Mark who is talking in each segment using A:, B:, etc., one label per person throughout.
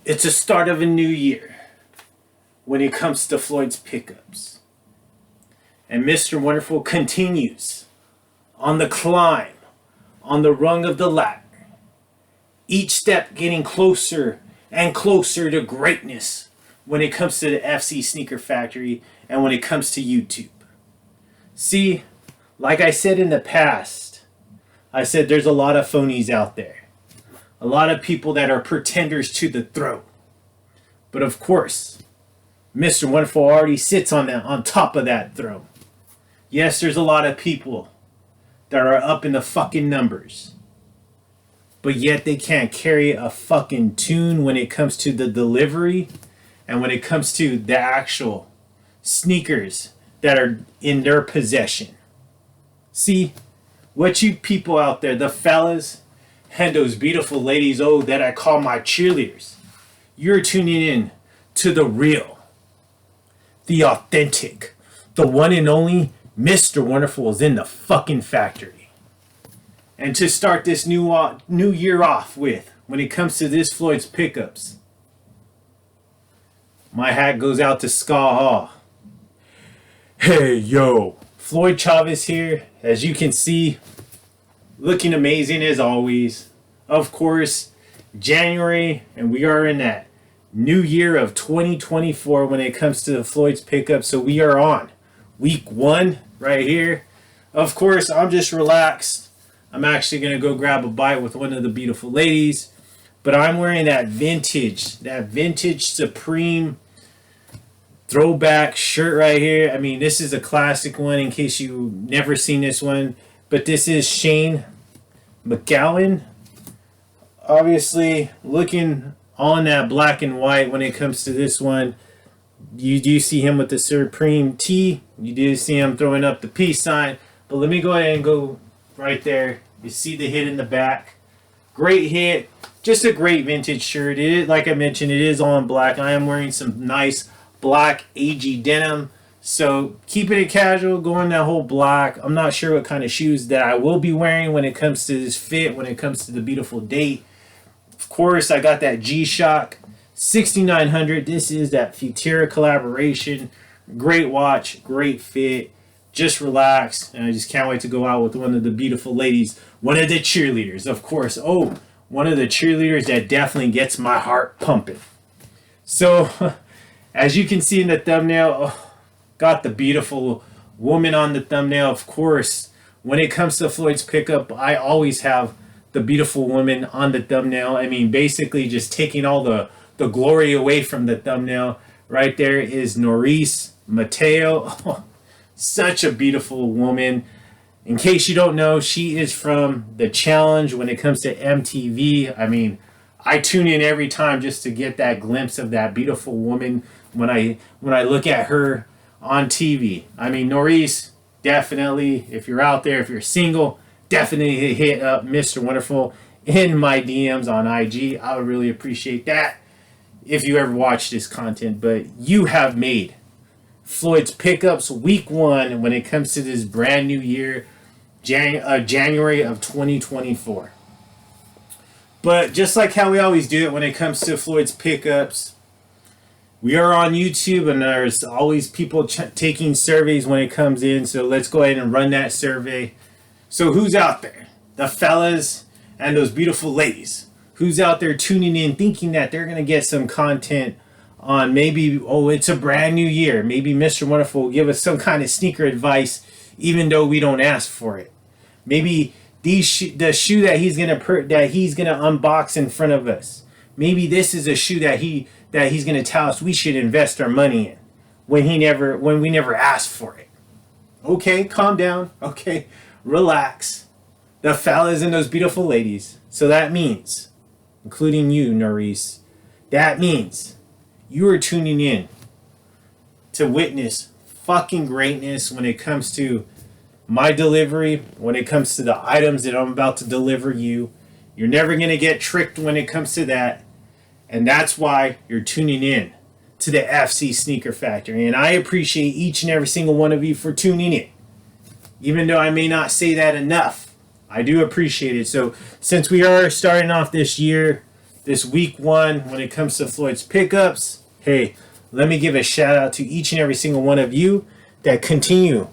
A: It's a start of a new year when it comes to Floyd's pickups. And Mr. Wonderful continues on the climb, on the rung of the ladder. Each step getting closer and closer to greatness when it comes to the FC Sneaker Factory and when it comes to YouTube. See, like I said in the past, I said there's a lot of phonies out there. A lot of people that are pretenders to the throne. But of course, Mr. Wonderful already sits on top of that throne. Yes, there's a lot of people that are up in the fucking numbers. But yet they can't carry a fucking tune when it comes to the delivery and when it comes to the actual sneakers that are in their possession. See, what you people out there, the fellas and those beautiful ladies, that I call my cheerleaders, you're tuning in to the real, the authentic, the one and only Mr. Wonderful is in the fucking factory. And to start this new year off with, when it comes to this Floyd's pickups, my hat goes out to Ska Hall. Hey, yo, Floyd CHAVEZ here, as you can see, looking amazing as always. Of course, January, and we are in that new year of 2024 when it comes to the Floyd's pickup. So we are on week 1 right here. Of course, I'm just relaxed. I'm actually going to go grab a bite with one of the beautiful ladies. But I'm wearing that vintage Supreme throwback shirt right here. I mean, this is a classic one in case you've never seen this one. But this is Shane McGowan. Obviously, looking on that black and white when it comes to this one. You do see him with the Supreme T. You do see him throwing up the peace sign. But let me go ahead and go right there. You see the hit in the back. Great hit. Just a great vintage shirt. It is, like I mentioned, it is all in black. I am wearing some nice black AG denim. So keeping it casual, going that whole black. I'm not sure what kind of shoes that I will be wearing when it comes to this fit, when it comes to the beautiful date. Of course, I got that G-Shock 6900. This is that Futera collaboration. Great watch, great fit. Just relax. And I just can't wait to go out with one of the beautiful ladies. One of the cheerleaders, of course. One of the cheerleaders that definitely gets my heart pumping. So, as you can see in the thumbnail, got the beautiful woman on the thumbnail. Of course, when it comes to Floyd's pickup, I always have the beautiful woman on the thumbnail. I mean, basically just taking all the glory away from the thumbnail. Right there is Norris Mateo. Such a beautiful woman. In case you don't know, she is from The Challenge when it comes to MTV. I mean, I tune in every time just to get that glimpse of that beautiful woman when I look at her on TV. I mean, Norris, definitely, if you're out there, if you're single, definitely hit up Mr. Wonderful in my DMs on IG. I would really appreciate that if you ever watch this content. But you have made Floyd's pickups week 1 when it comes to this brand new year, January of 2024. But just like how we always do it when it comes to Floyd's pickups, we are on YouTube and there's always people taking surveys when it comes in. So let's go ahead and run that survey. So who's out there? The fellas and those beautiful ladies. Who's out there tuning in thinking that they're going to get some content on maybe, it's a brand new year. Maybe Mr. Wonderful will give us some kind of sneaker advice even though we don't ask for it. Maybe the shoe that he's gonna unbox in front of us. Maybe this is a shoe that he's gonna tell us we should invest our money in when we never asked for it. Okay, calm down. Okay, relax. The fellas and those beautiful ladies. So that means, including you, Norris, that means you are tuning in to witness fucking greatness when it comes to my delivery, when it comes to the items that I'm about to deliver you. You're never going to get tricked when it comes to that. And that's why you're tuning in to the FC Sneaker Factory. And I appreciate each and every single one of you for tuning in. Even though I may not say that enough, I do appreciate it. So since we are starting off this year, this week one when it comes to Floyd's pickups. Hey, let me give a shout out to each and every single one of you that continue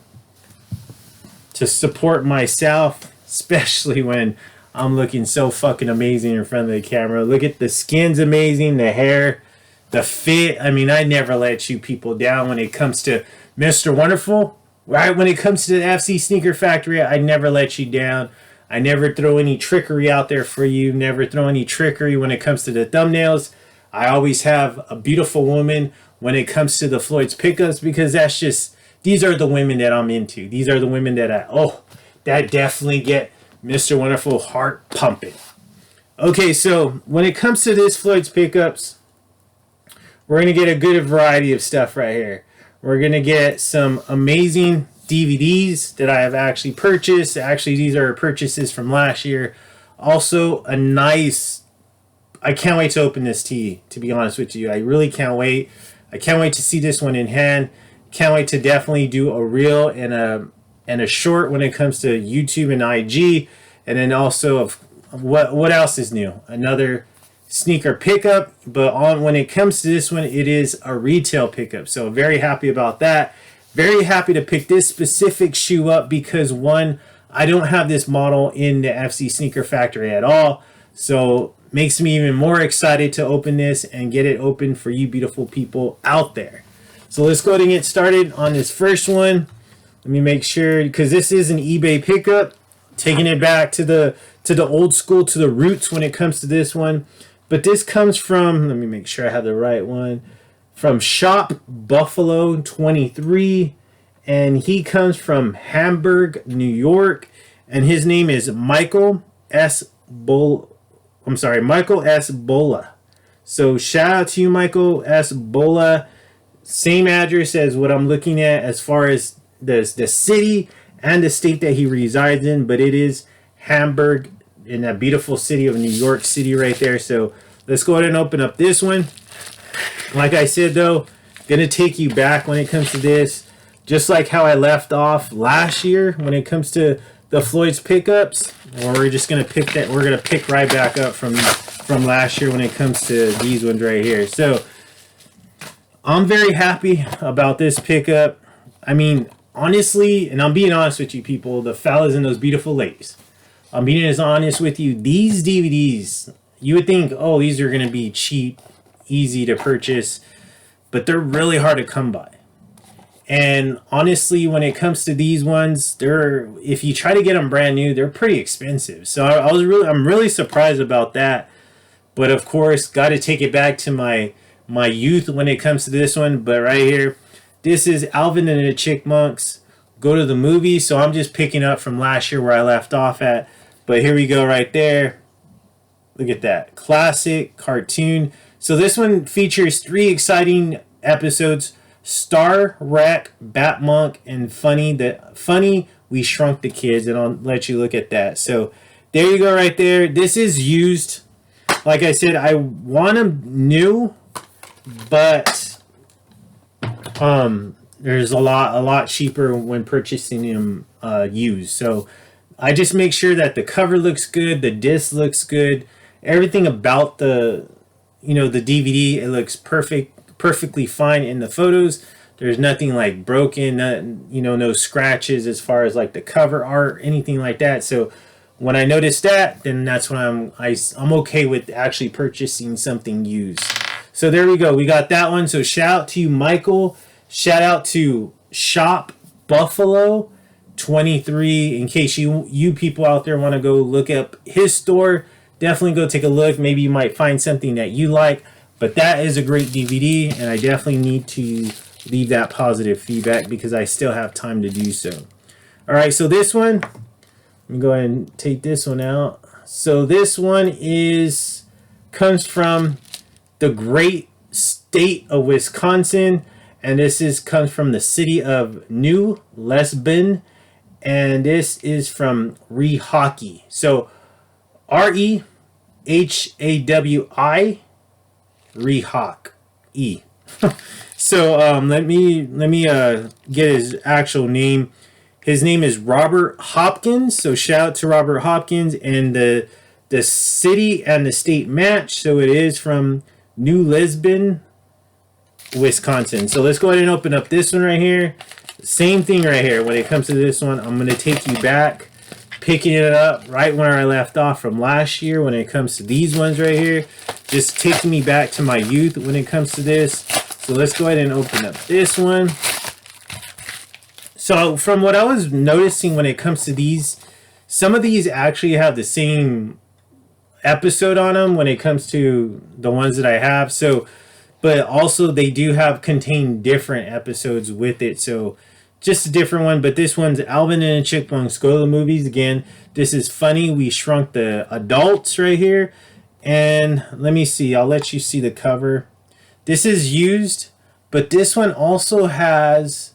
A: to support myself, especially when I'm looking so fucking amazing in front of the camera. Look at the skin's amazing, the hair, the fit. I mean, I never let you people down when it comes to Mr. Wonderful. Right when it comes to the FC Sneaker Factory, I never let you down. I never throw any trickery out there for you. Never throw any trickery when it comes to the thumbnails. I always have a beautiful woman when it comes to the Floyd's pickups, because that's just, these are the women that I'm into. These are the women that that definitely get Mr. Wonderful heart pumping. Okay, so when it comes to this Floyd's pickups, we're going to get a good variety of stuff right here. We're going to get some amazing DVDs that I have actually purchased. Actually, these are purchases from last year. Also, a nice... I can't wait to open this tee, to be honest with you. I really can't wait. I can't wait to see this one in hand. Can't wait to definitely do a reel and a short when it comes to YouTube and IG. And then also, of what else is new? Another sneaker pickup, but when it comes to this one, it is a retail pickup. So very happy about that. Very happy to pick this specific shoe up because, one, I don't have this model in the FC Sneaker Factory at all. So makes me even more excited to open this and get it open for you beautiful people out there. So let's go ahead and get started on this first one. Let me make sure, because this is an eBay pickup, taking it back to the old school, to the roots when it comes to this one. But this comes from, let me make sure I have the right one, from Shop Buffalo 23, and he comes from Hamburg, New York, and his name is Michael S. Bola. So shout out to you, Michael S. Bola. Same address as what I'm looking at as far as the city and the state that he resides in, but it is Hamburg, in that beautiful city of New York City right there. So let's go ahead and open up this one. Like I said, though, gonna take you back when it comes to this, just like how I left off last year when it comes to the Floyd's pickups. Or we're just gonna pick that. We're gonna pick right back up from last year when it comes to these ones right here. So I'm very happy about this pickup. I mean, honestly, and I'm being honest with you people, the fellas and those beautiful ladies, I'm being as honest with you. These DVDs, you would think, oh, these are going to be cheap, easy to purchase, but they're really hard to come by. And honestly, when it comes to these ones, if you try to get them brand new, they're pretty expensive. So I'm really surprised about that. But of course, got to take it back to my youth when it comes to this one. But right here, this is Alvin and the Chipmunks Go to the Movie. So I'm just picking up from last year where I left off at. But here we go right there. Look at that. Classic cartoon. So this one features 3 exciting episodes. Star, Wreck, Batmonk, and Funny, We Shrunk the Kids. And I'll let you look at that. So there you go right there. This is used. Like I said, I want them new. But there's a lot cheaper when purchasing them used. So I just make sure that the cover looks good, the disc looks good, everything about the DVD, it looks perfectly fine in the photos. There's nothing like broken, no scratches as far as like the cover art, anything like that. So when I notice that, then that's when I'm okay with actually purchasing something used. So there we go. We got that one. So shout out to you, Michael. Shout out to Shop Buffalo 23. In case you people out there want to go look up his store, definitely go take a look. Maybe you might find something that you like. But that is a great DVD, and I definitely need to leave that positive feedback because I still have time to do so. All right, so this one, let me go ahead and take this one out. So this one comes from the great state of Wisconsin, and comes from the city of New Lesbian, and this is from Rehawi. So Rehawi, Rehawi. So let me get his actual name. His name is Robert Hopkins. So shout out to Robert Hopkins, and the the city and the state match. So it is from New Lisbon, Wisconsin. So let's go ahead and open up this one right here. Same thing right here. When it comes to this one, I'm going to take you back, picking it up right where I left off from last year. When it comes to these ones right here, just taking me back to my youth when it comes to this. So let's go ahead and open up this one. So from what I was noticing when it comes to these, some of these actually have the same episode on them when it comes to the ones that I have. So, but also they do have contain different episodes with it. So just a different one. But this one's Alvin and the Chipmunks Go to the Movies. Again, this is Funny We Shrunk the Adults right here. And let me see. I'll let you see the cover. This is used, but this one also has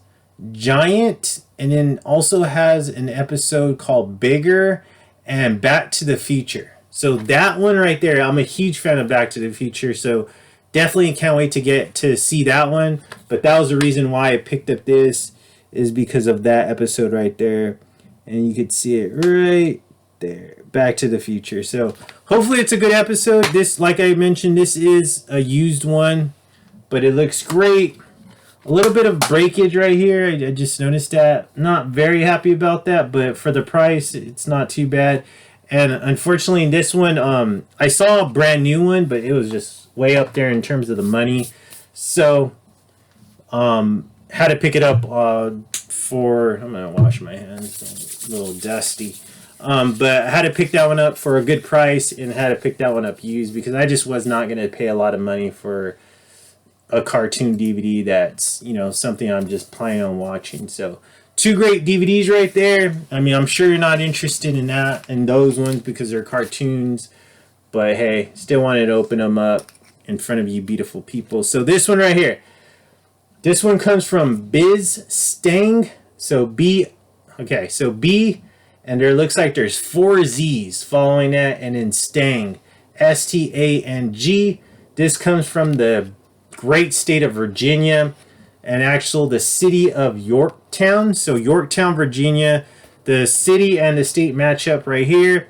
A: Giant, and then also has an episode called Bigger and Back to the Future. So that one right there, I'm a huge fan of Back to the Future, so definitely can't wait to get to see that one. But that was the reason why I picked up this, is because of that episode right there. And you could see it right there, Back to the Future. So hopefully it's a good episode. This, like I mentioned, this is a used one, but it looks great. A little bit of breakage right here. I just noticed that. Not very happy about that, but for the price, it's not too bad. And unfortunately, this one, I saw a brand new one, but it was just way up there in terms of the money. So, had to pick it up for, I'm going to wash my hands, it's a little dusty. But I had to pick that one up for a good price, and had to pick that one up used, because I just was not going to pay a lot of money for a cartoon DVD that's, you know, something I'm just planning on watching. So two great DVDs right there. I mean, I'm sure you're not interested in that and those ones because they're cartoons, but hey, still wanted to open them up in front of you beautiful people. So this one right here, this one comes from Biz Stang. So B, okay, so B, and there looks like there's 4 Z's following that, and then Stang, S-T-A-N-G. This comes from the great state of Virginia, and actually the city of Yorktown. So Yorktown, Virginia, the city and the state match up right here.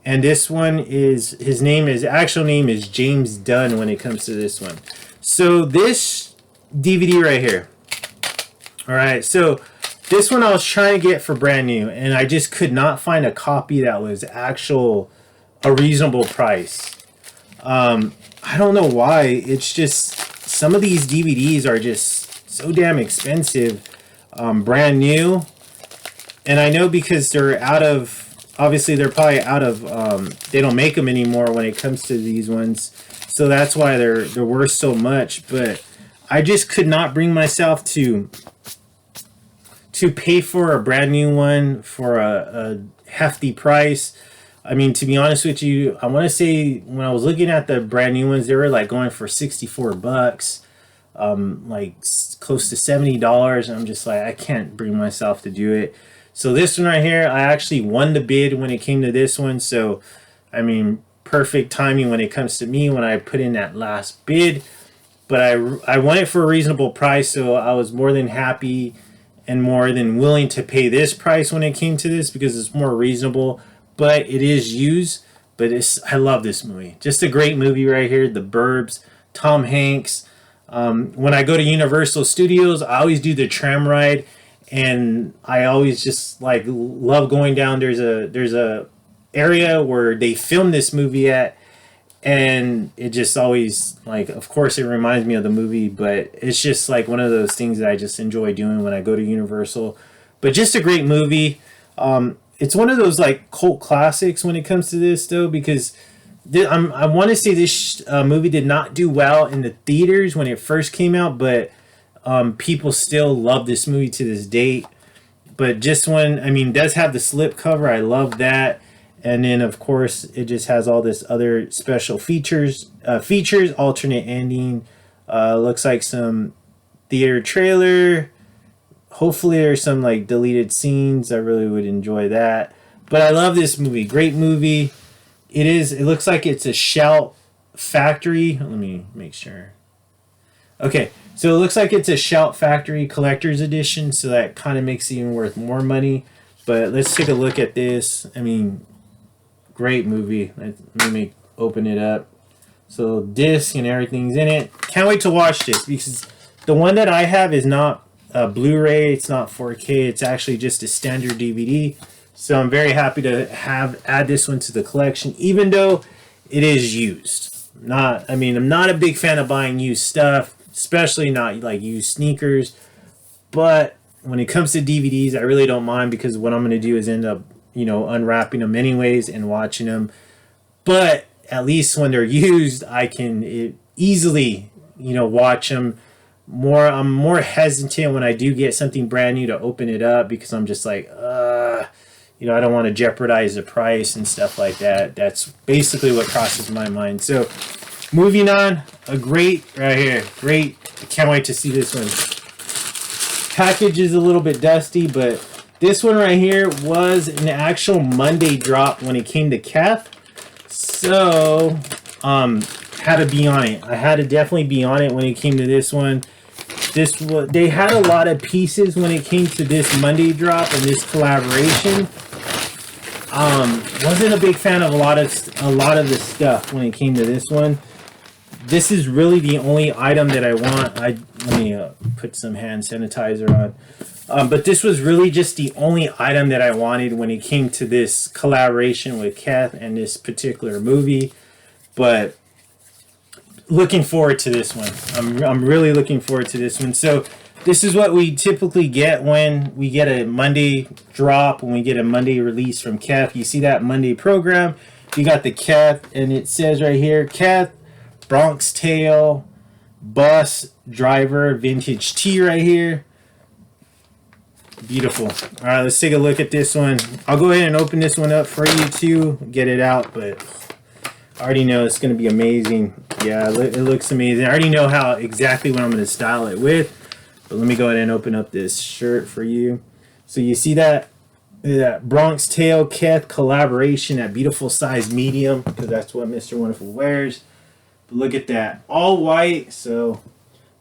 A: And this one is, his actual name is James Dunn when it comes to this one. So this DVD right here. All right, so this one I was trying to get for brand new, and I just could not find a copy that was a reasonable price. I don't know why. It's just, some of these DVDs are just so damn expensive, brand new. And I know because they're out of, obviously they're probably out of, they don't make them anymore when it comes to these ones. So that's why they're worth so much. But I just could not bring myself to pay for a brand new one for a hefty price. I mean, to be honest with you, I want to say when I was looking at the brand new ones, they were like going for $64, like close to $70. And I'm just like, I can't bring myself to do it. So this one right here, I actually won the bid when it came to this one. So, I mean, perfect timing when it comes to me when I put in that last bid. But I won it for a reasonable price, so I was more than happy and more than willing to pay this price when it came to this, because it's more reasonable. But it is used. But I love this movie. Just a great movie right here. The Burbs, Tom Hanks. When I go to Universal Studios, I always do the tram ride, and I always just like love going down. There's a area where they filmed this movie at, and it just always, like, of course it reminds me of the movie, but it's just like one of those things that I just enjoy doing when I go to Universal. But just a great movie. It's one of those like cult classics when it comes to this, though, because I want to say this movie did not do well in the theaters when it first came out, but people still love this movie to this date. But just one, I mean, does have the slip cover. I love that. And then, of course, it just has all this other special features, alternate ending. Looks like some theater trailer. Hopefully there's some like deleted scenes. I really would enjoy that. But I love this movie. Great movie. It looks like it's a Shout Factory. Let me make sure. Okay, so it looks like it's a Shout Factory Collector's Edition, so that kind of makes it even worth more money. But let's take a look at this. I mean, Great movie. Let me open it up. So disc and everything's in it. Can't wait to watch this because the one that I have is not a Blu Ray. It's not 4K. It's actually just a standard DVD. So I'm very happy to add this one to the collection, even though it is used. I'm not a big fan of buying used stuff, especially not like used sneakers. But when it comes to DVDs, I really don't mind because what I'm going to do is end up, unwrapping them anyways and watching them. But at least when they're used, I can easily, watch them. I'm more hesitant when I do get something brand new to open it up because I'm just like, I don't want to jeopardize the price and stuff like that. That's basically what crosses my mind. So, moving on, great. I can't wait to see this one. Package is a little bit dusty, but this one right here was an actual Monday drop when it came to Kith. So, had to be on it. I had to definitely be on it when it came to this one. They had a lot of pieces when it came to this Monday drop and this collaboration. Wasn't a big fan of a lot of the stuff when it came to this one. This is really the only item that I want. Let me put some hand sanitizer on. But this was really just the only item that I wanted when it came to this collaboration with Kith and this particular movie. But looking forward to this one. I'm really looking forward to this one. So this is what we typically get when we get a Monday drop, when we get a Monday release from Kith. You see that Monday program. You got the Kith, and it says right here, Kith, Bronx Tail, Bus Driver, Vintage Tee right here. Beautiful. All right, let's take a look at this one. I'll go ahead and open this one up for you too, get it out, but I already know it's going to be amazing. Yeah, it looks amazing. I already know exactly what I'm going to style it with. But let me go ahead and open up this shirt for you. So you see that Bronx Tail Kith collaboration, that beautiful size medium, because that's what Mr. Wonderful wears. But look at that. All white. But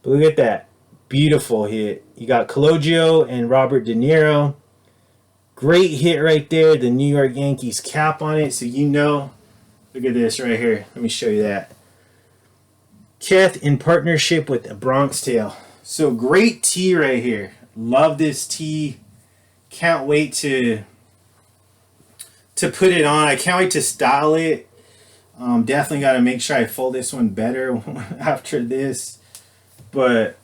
A: look at that. Beautiful hit. You got Cologio and Robert De Niro. Great hit right there. The New York Yankees cap on it. So look at this right here. Let me show you that. Kith in partnership with the Bronx Tail. So great tee right here. Love this tee. Can't wait to put it on. I can't wait to style it. Definitely got to make sure I fold this one better after this. But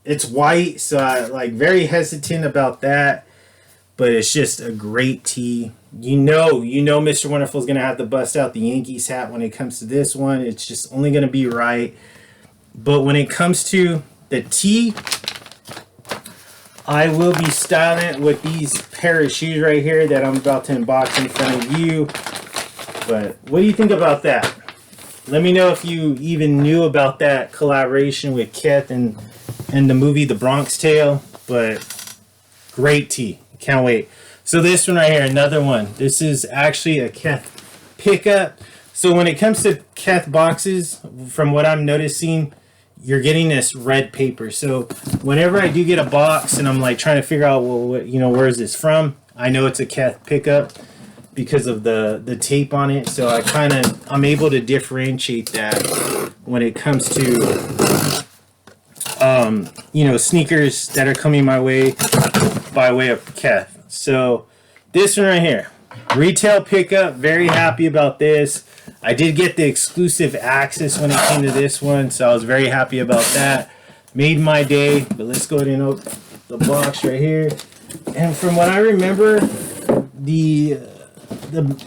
A: it's white, so I very hesitant about that. But it's just a great tee. Mr. Wonderful is going to have to bust out the Yankees hat when it comes to this one. It's just only going to be right. But when it comes to the tee, I will be styling it with these pair of shoes right here that I'm about to unbox in front of you. But what do you think about that? Let me know if you even knew about that collaboration with Kith and the movie The Bronx Tale. But great tee. Can't wait. So this one right here, another one. This is actually a Kith pickup. So when it comes to Kith boxes, from what I'm noticing, you're getting this red paper. So whenever I do get a box and I'm trying to figure out, where is this from? I know it's a Kith pickup because of the tape on it. So I'm able to differentiate that when it comes to sneakers that are coming my way by way of Kith. So this one right here, retail pickup. Very happy about this. I did get the exclusive access when it came to this one, so I was very happy about that. Made my day. But let's go ahead and open the box right here. And from what I remember, the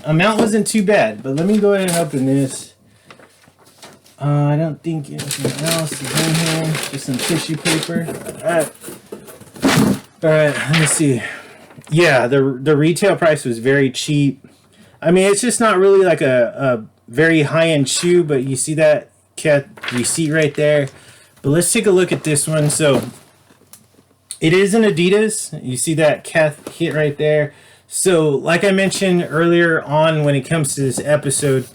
A: amount wasn't too bad. But let me go ahead and open this. I don't think anything else is in here. Just some tissue paper. Alright, let me see. Yeah, the retail price was very cheap. I mean, it's just not really like a very high-end shoe, but you see that Kith receipt right there. But let's take a look at this one. So it is an Adidas. You see that Kith hit right there. So like I mentioned earlier on when it comes to this episode,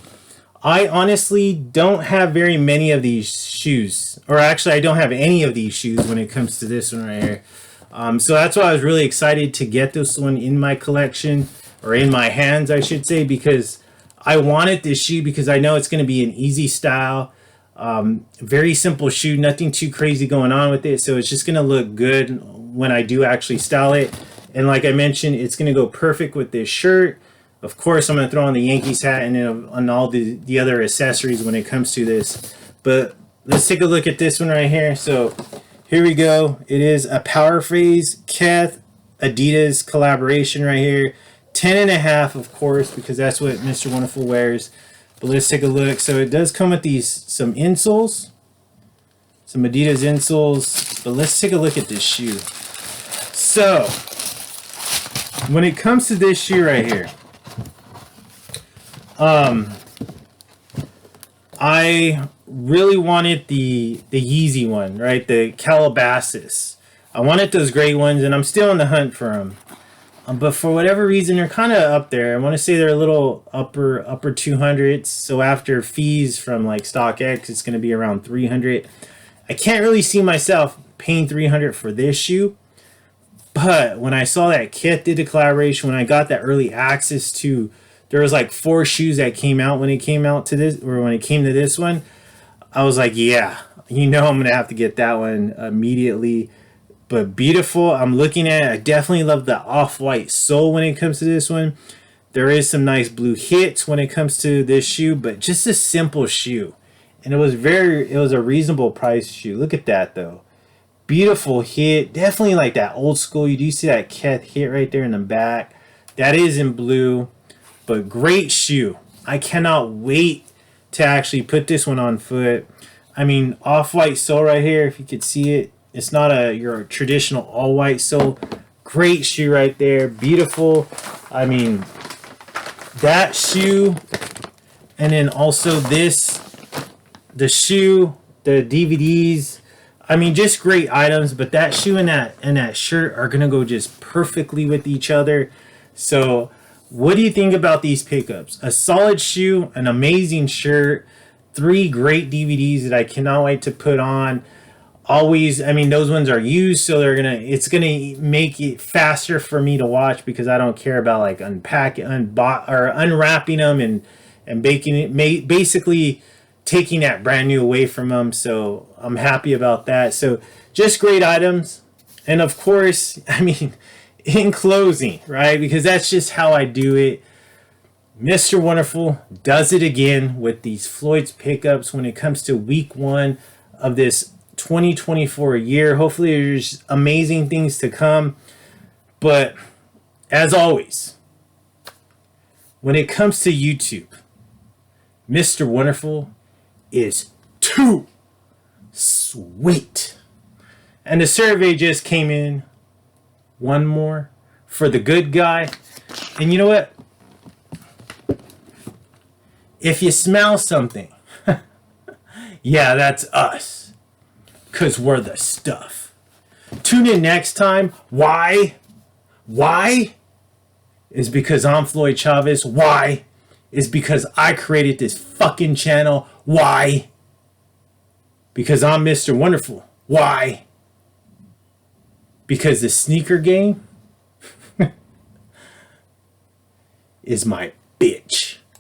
A: I honestly don't have very many of these shoes. Or actually, I don't have any of these shoes when it comes to this one right here. So that's why I was really excited to get this one in my collection. or in my hands, I should say, because I wanted this shoe because I know it's going to be an easy style. Very simple shoe, nothing too crazy going on with it. So it's just going to look good when I do actually style it. And like I mentioned, it's going to go perfect with this shirt. Of course, I'm going to throw on the Yankees hat and on all the other accessories when it comes to this. But let's take a look at this one right here. So here we go. It is a Paraphrase Kith Adidas collaboration right here. 10.5, of course, because that's what Mr. Wonderful wears. But let's take a look. So it does come with some insoles, some Adidas insoles. But let's take a look at this shoe. So when it comes to this shoe right here, I really wanted the Yeezy one, right? The Calabasas. I wanted those gray ones, and I'm still on the hunt for them. But for whatever reason, they're kind of up there. I want to say they're a little upper 200s. So after fees from like StockX, it's going to be around 300. I can't really see myself paying 300 for this shoe. But when I saw that Kith did a collaboration, when I got that early access to, there was like 4 shoes that came out when it came out to this, or when it came to this one, I was like, yeah, you know, I'm going to have to get that one immediately. But beautiful. I'm looking at it. I definitely love the off-white sole when it comes to this one. There is some nice blue hits when it comes to this shoe, but just a simple shoe. And it was a reasonable price shoe. Look at that though. Beautiful hit. Definitely like that old school. You do see that Kith hit right there in the back. That is in blue, but great shoe. I cannot wait to actually put this one on foot. I mean, off-white sole right here, if you could see it. It's not your traditional all-white sole. Great shoe right there. Beautiful. I mean, that shoe, and then also the shoe, the DVDs. I mean, just great items. But that shoe and that shirt are gonna go just perfectly with each other. So, what do you think about these pickups? A solid shoe, an amazing shirt, 3 great DVDs that I cannot wait to put on. Always, I mean, those ones are used, so it's gonna make it faster for me to watch because I don't care about like unwrapping them and baking it, basically taking that brand new away from them. So I'm happy about that. So just great items, and of course, I mean, in closing, right? Because that's just how I do it. Mr. Wonderful does it again with these Floyd's pickups when it comes to week 1 of this 2024 year. Hopefully there's amazing things to come. But as always, when it comes to YouTube, Mr. Wonderful is too sweet. And the survey just came in. One more for the good guy. And you know what? If you smell something, yeah, that's us. Because we're the stuff. Tune in next time. Why? Why? Is because I'm Floyd Chavez. Why? Is because I created this fucking channel. Why? Because I'm Mr. Wonderful. Why? Because the sneaker game is my bitch.